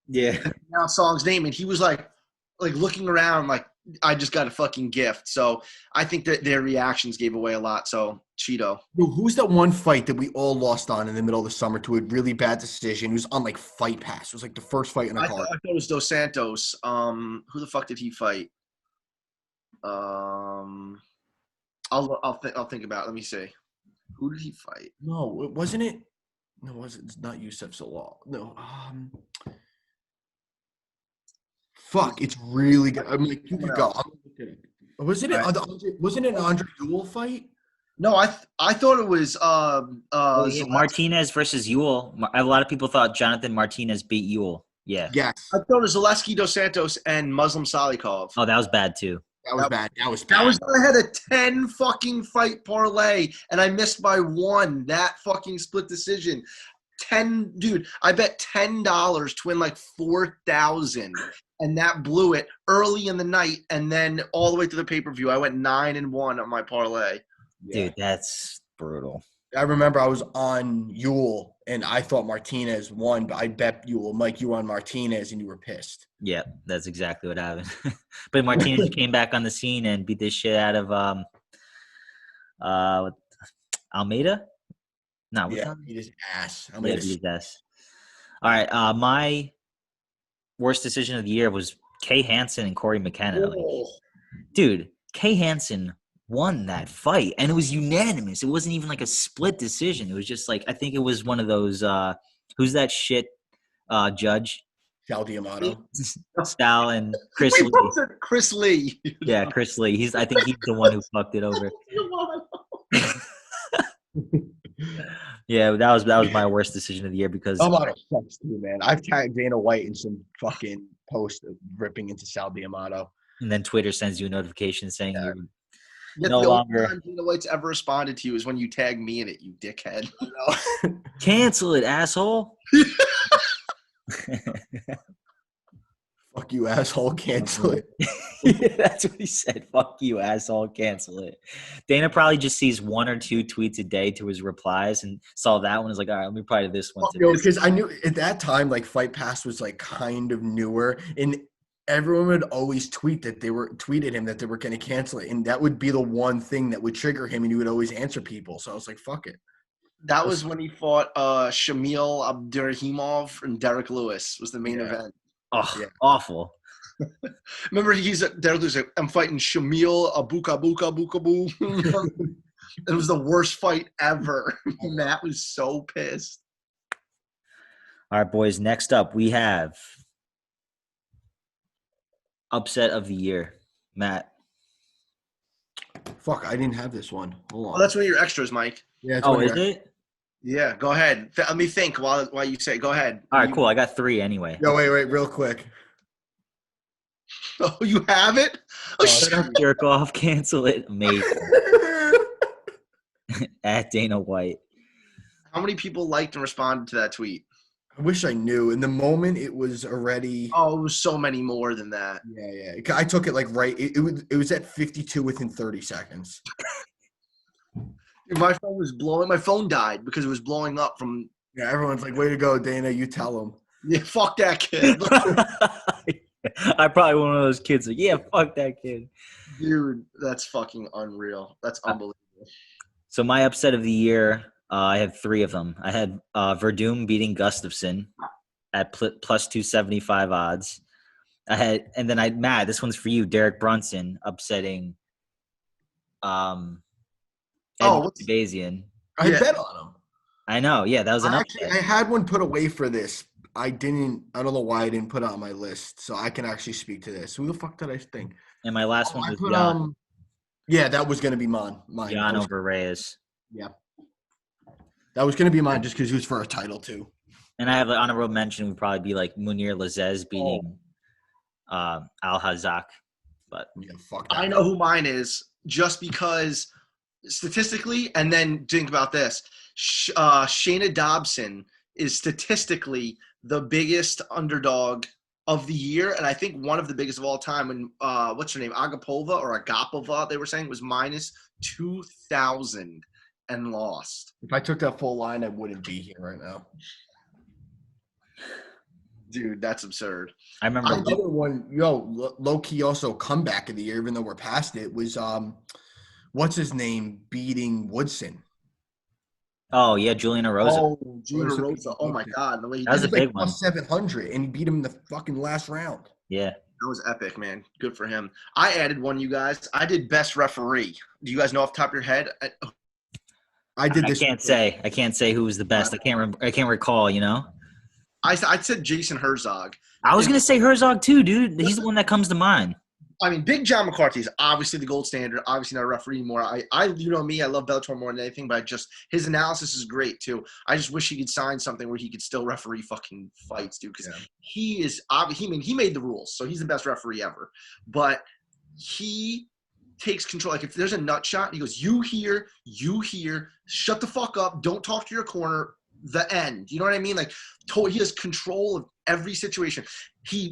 yeah, now Song's name, and he was like looking around like, I just got a fucking gift. So I think that their reactions gave away a lot. So Cheeto. Who's that one fight that we all lost on in the middle of the summer to a really bad decision? It was on like Fight Pass. It was like the first fight in the card. I thought it was Dos Santos. Who the fuck did he fight? I'll think about it. Let me see. Who did he fight? No, wasn't it? No, it's not Youssef Zalal. No. Fuck, it's really good. I'm like, you could go. Wasn't it an Andre Ewell fight? No, I thought it was Martinez versus Ewell. A lot of people thought Jonathan Martinez beat Ewell. Yeah. Yes. I thought it was Zaleski Dos Santos and Muslim Salikov. Oh, that was bad too. That was bad. I had a 10 fucking fight parlay and I missed by 1. That fucking split decision. Dude, I bet $10 to win like 4,000. And that blew it early in the night, and then all the way to the pay-per-view. I went 9-1 on my parlay. Dude, that's brutal. I remember I was on Ewell, and I thought Martinez won, but I bet Ewell. Mike, you were on Martinez, and you were pissed. Yeah, that's exactly what happened. But Martinez came back on the scene and beat this shit out of Almeida? No, yeah, beat his ass. Yeah, beat his ass. All right, my worst decision of the year was Kay Hansen and Corey McKenna. Like, dude, Kay Hansen won that fight, and it was unanimous. It wasn't even like a split decision. It was just like, I think it was one of those, who's that shit judge? Sal D'Amato. Sal and Chris Lee. Chris Lee. Yeah, Chris Lee. I think he's the one who fucked it over. Yeah, that was my worst decision of the year because Amato sucks too, man. I've tagged Dana White in some fucking post ripping into Sal D'Amato. and then Twitter sends you a notification saying Yeah. you're Yet no the only longer time Dana White's ever responded to you is when you tag me in it, you dickhead. cancel it, asshole. Fuck you, asshole. Cancel it. Yeah, that's what he said. Fuck you, asshole. Cancel it. Dana probably just sees 1 or 2 tweets a day to his replies and saw that one. And was like, all right, let me reply to this one today. Because I knew at that time, like Fight Pass was like kind of newer, and everyone would always tweeted him that they were going to cancel it, and that would be the one thing that would trigger him, and he would always answer people. So I was like, fuck it. That was when he fought Shamil Abdurrahimov and Derek Lewis was the main event. Oh, Yeah. awful. Remember, Derek Lewis. I'm fighting Shamil Abuka Buka Buka Boo. It was the worst fight ever. Matt was so pissed. All right, boys. Next up, we have upset of the year. Matt. Fuck, I didn't have this one. Hold on. Oh, that's one of your extras, Mike. Yeah. It's Oh, one of is your- it? Yeah, go ahead. Let me think while you say. Go ahead. All right, cool. I got 3 anyway. Yo, wait, real quick. Oh, you have it? Oh, shit. Jerk off, cancel it. Amazing. At Dana White. How many people liked and responded to that tweet? I wish I knew. In the moment, it was already. Oh, it was so many more than that. Yeah. I took it like right. It was at 52 within 30 seconds. Dude, my phone was blowing. My phone died because it was blowing up from. Yeah, everyone's like, "Way to go, Dana! You tell him." Yeah, fuck that kid. I'm probably one of those kids like, yeah, fuck that kid. Dude, that's fucking unreal. That's unbelievable. So my upset of the year, I had 3 of them. I had Verdum beating Gustafsson at plus 275 odds. Matt, this one's for you. Derek Brunson upsetting Bazian. I Yeah. bet on him. I know. Yeah, that was an I upset. had one put away for this. I don't know why I didn't put it on my list, so I can actually speak to this. Who the fuck did I think? And my last one I was put, yeah, that was gonna be mine. Jan over Reyes. Yeah, that was gonna be mine just because he was for a title too. And I have an honorable mention would probably be like Munir Lazez beating Al Hazak. But Yeah, fuck that. I know who mine is just because statistically, and then think about this. Shayna Dobson is statistically the biggest underdog of the year, and I think one of the biggest of all time. When what's her name, Agapova or Agapova, they were saying was minus 2,000 and lost. If I took that full line, I wouldn't be here right now. Dude, that's absurd. I remember Another one, low key also comeback of the year, even though we're past it, was what's his name beating Woodson. Oh yeah, Juliana Rosa. Oh, Gina Rosa. Oh my God, the way he That was did a it, big one. Plus 700, and he beat him in the fucking last round. Yeah. that was epic, man. Good for him. I added one, you guys. I did best referee. Do you guys know off the top of your head? I did I this. can't say who was the best. I can't recall. You know. I said Jason Herzog. I was gonna say Herzog too, dude. He's the one that comes to mind. I mean, Big John McCarthy is obviously the gold standard. Obviously not a referee anymore. You know me, I love Bellator more than anything, but his analysis is great too. I just wish he could sign something where he could still referee fucking fights, dude. Because he is he made the rules, so he's the best referee ever. But he takes control. Like if there's a nut shot, he goes, you here, shut the fuck up, don't talk to your corner. The end. You know what I mean? Like he has control of every situation.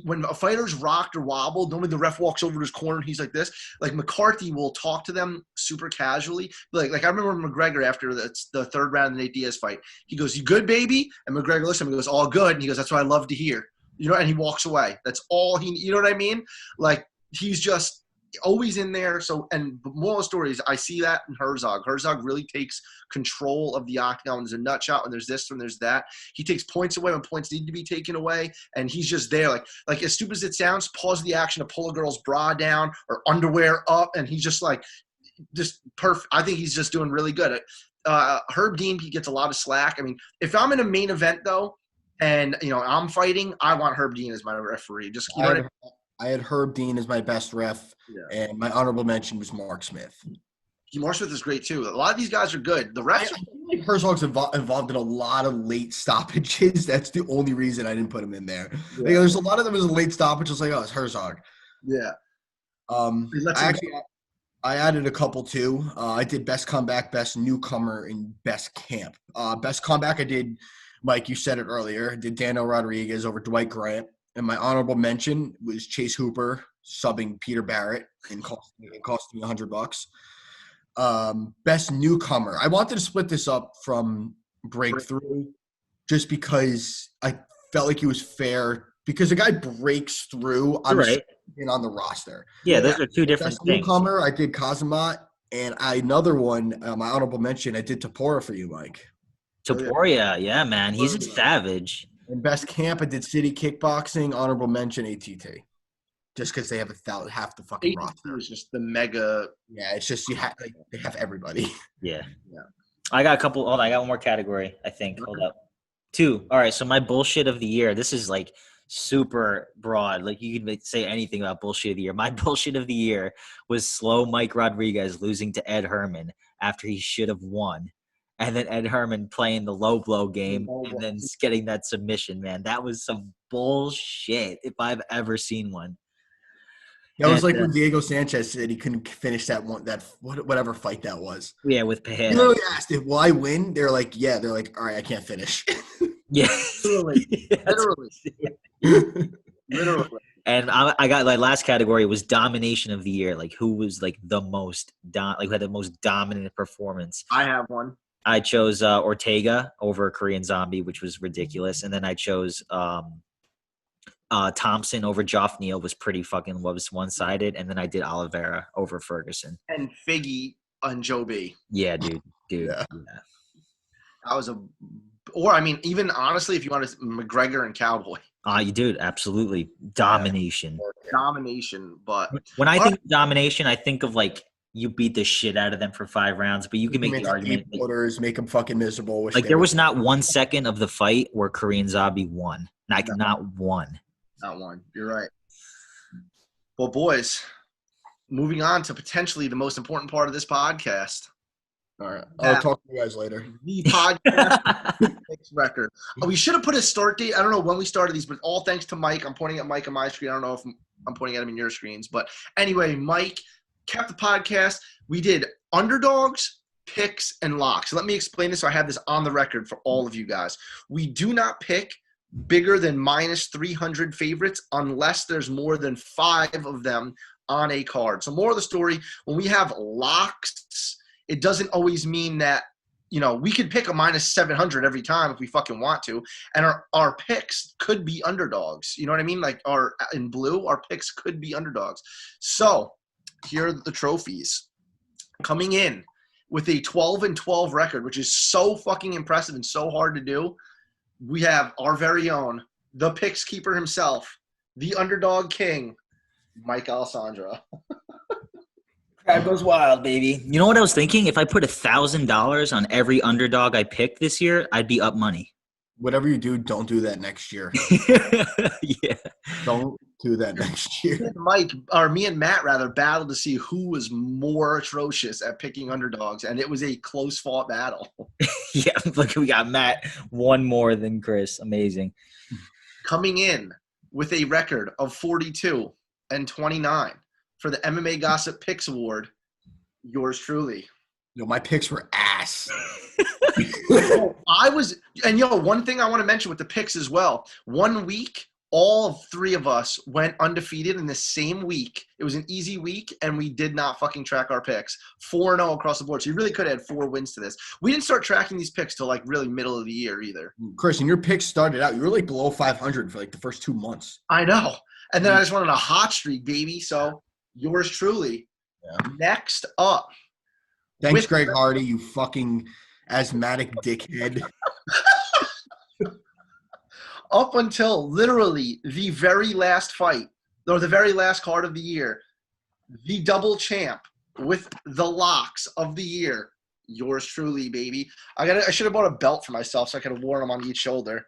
When a fighter's rocked or wobbled, normally the ref walks over to his corner and he's like this. Like McCarthy will talk to them super casually. Like I remember McGregor after the third round of the Nate Diaz fight. He goes, "You good, baby?" And McGregor looks at him and goes, "All good." And he goes, "That's what I love to hear." You know, and he walks away. That's all he. You know what I mean? Like he's just always in there. So, and moral of the story is I see that in Herzog. Herzog really takes control of the octagon. When there's a nut shot, when there's this, when there's that. He takes points away when points need to be taken away, and he's just there. Like as stupid as it sounds, pause the action to pull a girl's bra down or underwear up, and he's just like, just perfect. I think he's just doing really good. Herb Dean, he gets a lot of slack. I mean, if I'm in a main event though, and I'm fighting, I want Herb Dean as my referee. Just I had Herb Dean as my best ref, and my honorable mention was Mark Smith. Mark Smith is great too. A lot of these guys are good. The refs. like Herzog's involved in a lot of late stoppages. That's the only reason I didn't put him in there. Yeah. Like, there's a lot of them as a late stoppage. It's like, oh, it's Herzog. Yeah. I added a couple too. I did best comeback, best newcomer, and best camp. Best comeback, I did, Mike, you said it earlier, I did Daniel Rodriguez over Dwight Grant. And my honorable mention was Chase Hooper subbing Peter Barrett and costing me $100. Best newcomer. I wanted to split this up from breakthrough just because I felt like it was fair because the guy breaks through on the roster. Yeah, those are two different Best things. Newcomer, I did Kazamat, and another one, my honorable mention, I did Tapora for you, Mike. Taporia, yeah, man. He's a savage. And best camp, I did City Kickboxing, honorable mention, ATT. Just because they have half the fucking roster. It's just the mega. Yeah, it's just they have everybody. Yeah. I got a couple. Hold on, I got one more category, I think. Hold up. 2. All right, so my bullshit of the year. This is like super broad. Like you can say anything about bullshit of the year. My bullshit of the year was slow Mike Rodriguez losing to Ed Herman after he should have won. And then Ed Herman playing the low blow game and then getting that submission, man. That was some bullshit if I've ever seen one. That was like when Diego Sanchez said he couldn't finish that whatever fight that was. Yeah, with Pajeda. He literally asked, will I win? They're like, yeah. They're like, all right, I can't finish. Yeah. Literally. And I got my last category was domination of the year. Like who was like the most who had the most dominant performance. I have one. I chose Ortega over Korean Zombie, which was ridiculous. And then I chose Thompson over Joff Neal was pretty fucking one-sided. And then I did Oliveira over Ferguson. And Figgy on Joe B. Yeah, dude. Yeah. That was or I mean, even honestly, if you want to, McGregor and Cowboy. You dude, absolutely. Domination. Domination. But when I think of domination, I think of like you beat the shit out of them for 5 rounds, but you can make the argument. Quarters, make them fucking miserable. Like there was not 1 second of the fight where Korean Zombie won. Not one. Not one. You're right. Well, boys, moving on to potentially the most important part of this podcast. All right. I'll talk to you guys later. The podcast record. We should have put a start date. I don't know when we started these, but all thanks to Mike. I'm pointing at Mike on my screen. I don't know if I'm pointing at him in your screens. But anyway, Mike kept the podcast. We did underdogs, picks, and locks. So let me explain this so I have this on the record for all of you guys. We do not pick bigger than minus 300 favorites unless there's more than 5 of them on a card. So more of the story, when we have locks, it doesn't always mean that, we could pick a minus 700 every time if we fucking want to. And our picks could be underdogs. You know what I mean? Like in blue, our picks could be underdogs. So here are the trophies. Coming in with a 12-12 record, which is so fucking impressive and so hard to do, we have our very own, the picks keeper himself, the underdog king, Mike Alessandro. Crowd goes wild, baby. You know what I was thinking? If I put $1,000 on every underdog I picked this year, I'd be up money. Whatever you do, don't do that next year. Yeah. Don't do that next year. Me and Matt battled to see who was more atrocious at picking underdogs, and it was a close fought battle. Yeah, look, we got Matt one more than Chris. Amazing. Coming in with a record of 42-29 for the MMA Gossip Picks Award, yours truly. My picks were ass. One thing I want to mention with the picks as well. 1 week, all 3 of us went undefeated in the same week. It was an easy week, and we did not fucking track our picks. 4-0 across the board. So you really could have had 4 wins to this. We didn't start tracking these picks till like really middle of the year either. Chris, and your picks started out, you were like below 500 for like the first 2 months. I know. And then I just went on a hot streak, baby. So yours truly. Yeah. Next up. Thanks, Greg Hardy, you fucking asthmatic dickhead. Up until literally the very last fight, or the very last card of the year, the double champ with the locks of the year, yours truly, baby. I should have bought a belt for myself so I could have worn them on each shoulder.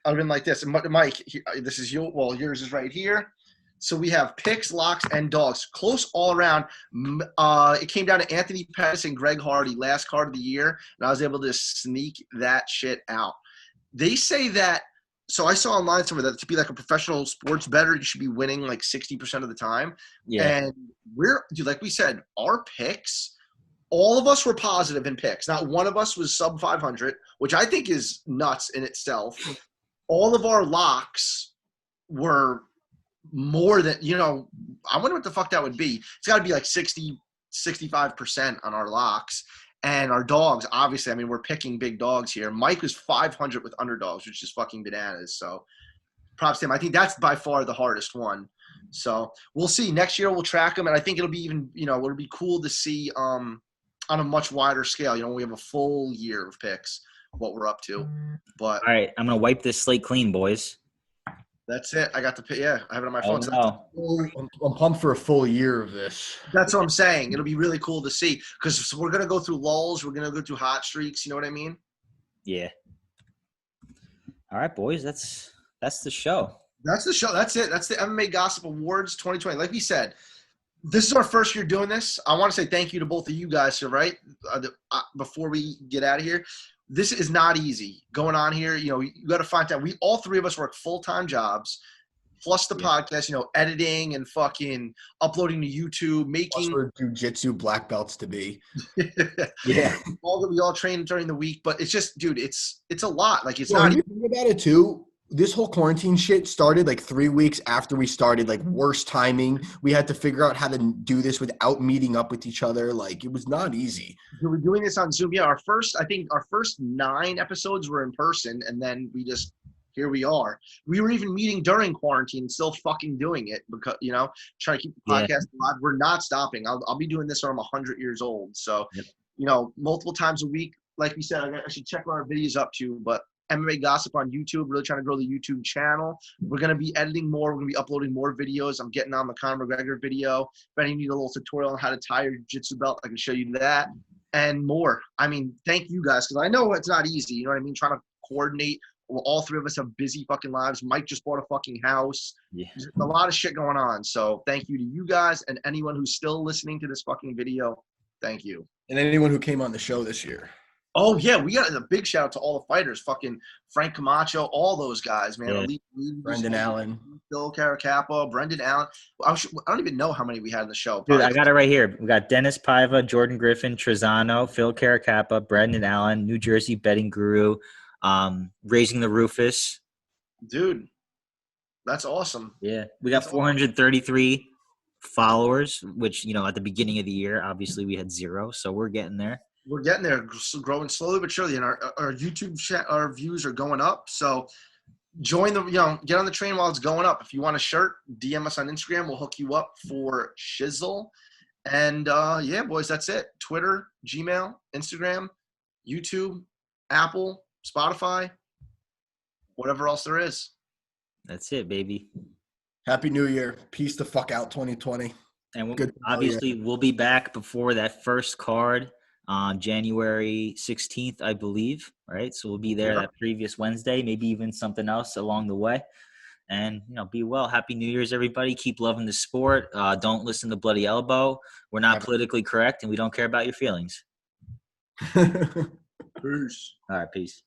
I'd have been like this. And Mike, this is you. Well, yours is right here. So we have picks, locks, and dogs. Close all around. It came down to Anthony Pettis and Greg Hardy, last card of the year, and I was able to sneak that shit out. They say that – so I saw online somewhere that to be like a professional sports bettor, you should be winning like 60% of the time. Yeah. And like we said, our picks – all of us were positive in picks. Not one of us was sub 500, which I think is nuts in itself. All of our locks were more than, I wonder what the fuck that would be. It's got to be like 60, 65% on our locks. And our dogs, obviously, I mean, we're picking big dogs here. Mike was 500 with underdogs, which is fucking bananas. So props to him. I think that's by far the hardest one. So we'll see. Next year we'll track them. And I think it'll be even, it'll be cool to see on a much wider scale. We have a full year of picks, what we're up to. But all right, I'm going to wipe this slate clean, boys. That's it. I got the pick. Yeah, I have it on my phone. I'm pumped for a full year of this. That's what I'm saying. It'll be really cool to see because we're going to go through lulls. We're going to go through hot streaks. You know what I mean? Yeah. All right, boys. That's the show. That's the show. That's it. That's the MMA Gossip Awards 2020. Like we said, this is our first year doing this. I want to say thank you to both of you guys. Before we get out of here, this is not easy going on here. You got to find out. All three of us work full-time jobs, plus the podcast, editing and fucking uploading to YouTube, making jiu-jitsu black belts to be. Yeah. We all train during the week, but it's just, dude, it's a lot. Like it's not. not. You think about it too. This whole quarantine shit started like 3 weeks after we started, like worst timing. We had to figure out how to do this without meeting up with each other. Like it was not easy. We were doing this on Zoom. Yeah, our first 9 episodes were in person, and then here we are. We were even meeting during quarantine and still fucking doing it because, trying to keep the podcast alive. We're not stopping. I'll be doing this when I'm 100 years old. So, multiple times a week. Like we said, I should check what our videos up to, but MMA Gossip on YouTube, really trying to grow the YouTube channel. We're going to be editing more. We're going to be uploading more videos. I'm getting on the Conor McGregor video. If any need a little tutorial on how to tie your jiu-jitsu belt, I can show you that and more. I mean, thank you guys because I know it's not easy. You know what I mean? Trying to coordinate. Well, all three of us have busy fucking lives. Mike just bought a fucking house. Yeah. There's a lot of shit going on. So thank you to you guys and anyone who's still listening to this fucking video. Thank you. And anyone who came on the show this year. Oh, yeah, we got a big shout out to all the fighters, fucking Frank Camacho, all those guys, man. Yeah. Elite, Brendan Allen. Phil Caracappa, Brendan Allen. I don't even know how many we had in the show. Dude, I got it right here. We got Dennis Paiva, Jordan Griffin, Trezano, Phil Caracappa, Brendan Allen, New Jersey Betting Guru, Raising the Rufus. Dude, that's awesome. Yeah. We got 433 followers, which, at the beginning of the year, obviously we had 0. So we're getting there. We're getting there, growing slowly but surely, and our YouTube our views are going up. So join get on the train while it's going up. If you want a shirt, DM us on Instagram. We'll hook you up for shizzle. And yeah, boys, that's it. Twitter, Gmail, Instagram, YouTube, Apple, Spotify, whatever else there is. That's it, baby. Happy New Year. Peace the fuck out 2020. And obviously we'll be back before that first card on January 16th, I believe, right? So we'll be there that previous Wednesday, maybe even something else along the way. And, be well. Happy New Year's, everybody. Keep loving the sport. Don't listen to Bloody Elbow. We're not politically correct, and we don't care about your feelings. Peace. All right, peace.